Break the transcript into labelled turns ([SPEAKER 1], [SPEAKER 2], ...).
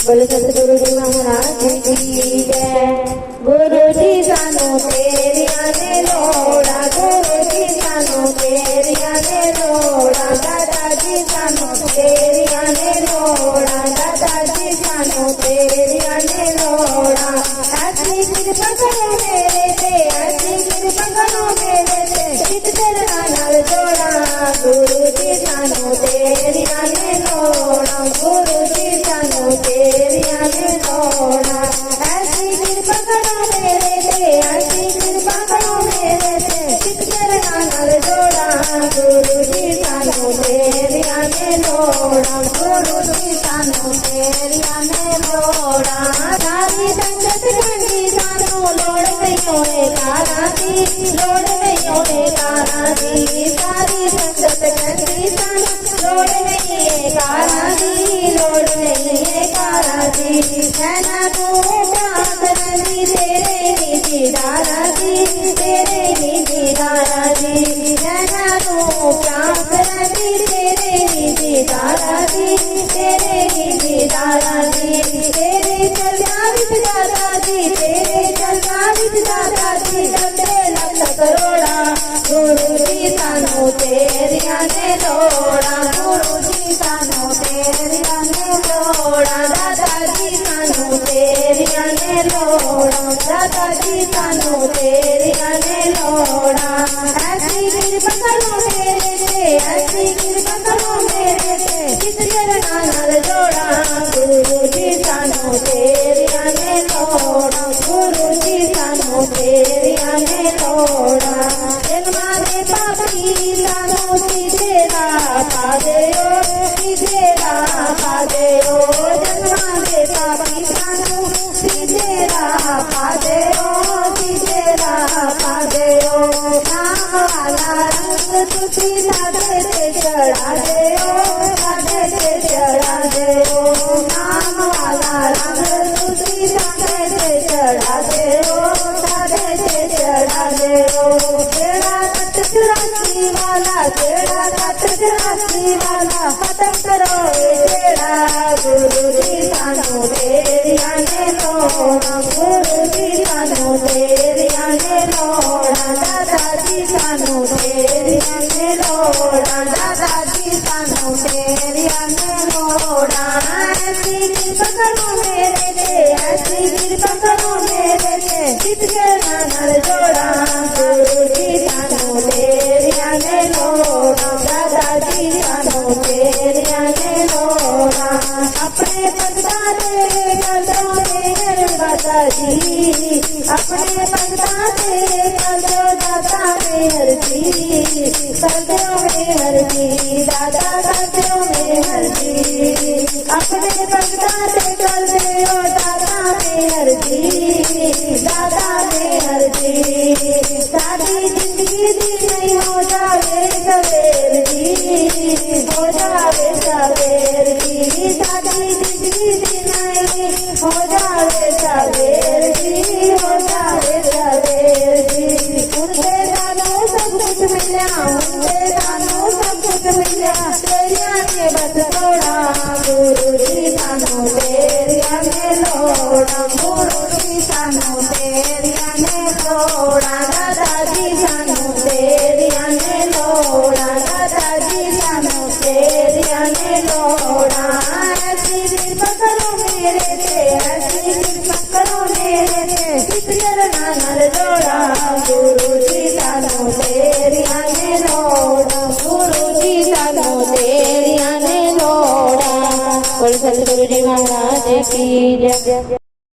[SPEAKER 1] बोलो सतगुरु जी महाराज की जय। गुरु जी सानू तेरिया ने लोड़ा, गुरु जी सानू तेरिया ने लोड़ा, दादा जी सानू तेरिया ने लोड़ा, दादा जी सानू तेरिया ने लोड़ा। ऐसी कृपा करो मेरे ते, ऐसी कृपा करो मेरे ते, चित चरणा नाल जोड़ा। गुरु जी सानू तेरिया ने लोड़ा, गुरु जी सानू तेरिया ने लोड़ा। ऐसी कृपा करो मेरे ते, ऐसी कृपा करो मेरे ते, चित चरणा नाल जोड़ा। गुरु जी सानू तेरिया ने लोड़ा, गुरु जी सानू तेरिया ने लोड़ा। सारी संगत कंडी सानू लोड़ गईयो कारा दी, लोड़ गईयो कारा दी। सारी संगत कंडी सानू लोड़ गई कारा दी, लोड़ गई कारा दी। नैना को प्यास रंगी तेरे निजी दारा दी, तेरे निजी दारा दी। नैना को प्यास रंगी तेरे निजी दारा दी, तेरे निजी दारा दी। तेरे चलना विच दादा दी, तेरे चलना विच दादा दी, लंबे लख करोड़ा। गुरु जी सानू तेरिया ने लोड़ा, गुरु जी सानू तेरिया ने लोड़ा, दादा जी सानू तेरिया ने लोड़ा, दादा जी सानू तेरिया ने लोड़ा। ऐसी कृपा करो मेरे ते, ऐसी कृपा करो मेरे ते, चित चरणा नाल जोड़ा। गुरु जी सानू तेरिया ने लोड़ा, गुरु जी सानू तेरिया ने लोड़ा। जन्मा दे पापी सानू सीधे राह पा देओ, सीधे राह पा देओ। जन्मा दे पापी सानू सीधे राह पा देओ, सीधे राह पा देओ। नाम वाला रंग तुसी साधे ते चढ़ा देओ, साधे ते चढ़ा देओ। नाम वाला रंग तुसी साधे ते चढ़ा देओ, साधे ते चढ़ा देओ। तेरा कट चुरासी वाला, तेरा कट चुरासी वाला, खत्म करो तेरा। गुरु जी सानू तेरिया ने लोड़ा, गुरु जी सानू तेरिया ने लोड़ा, दादा जी सानू तेरिया ने लोड़ा, दादा जी सानू तेरिया ने लोड़ा। ऐसी कृपा करो मेरे ते, ऐसी कृपा करो मेरे ते, चित चरणा नाल जोड़ा। गुरु जी सानू तेरिया ने लोड़ा, दादा जी सानू तेरिया ने लोड़ा। अपने भगता तेरे कदों मेहर दाता जी, अपने भगता तेरे कदों दाता मेहर जी, कदों मेहर जी, दादा कदों मेहर जी। अपने भगता ते कर देओ दाता मेहर जी, दादा मेहर जी। सारी जिंदगी दी नहीं हो जावे सवेर जी, हो जावे सवेर जी। सारी जिंदगी दी नहीं हो जावे सवेर जी, हो जावे सवेर जी। उनसे सानू सब कुछ मिल्या, उनसे सानू सब कुछ मिल्या, तेरिया ने बस थोड़ा। गुरु जी सानू तेरिया ने लोड़ा, गुरु जी सानू तेरिया ने लोड़ा, दादा जी सानू तेरिया ने लोड़ा, दादा जी सानू तेरिया ने लोड़ा। ऐसी कृपा करो मेरे ते, ऐसी कृपा करो मेरे ते, चित चरणा नाल जोड़ा। गुरु जी सानू तेरिया ने लोड़ा, गुरु जी सानू तेरिया ने लोड़ा। बोलो सतगुरु जी महाराज की जय।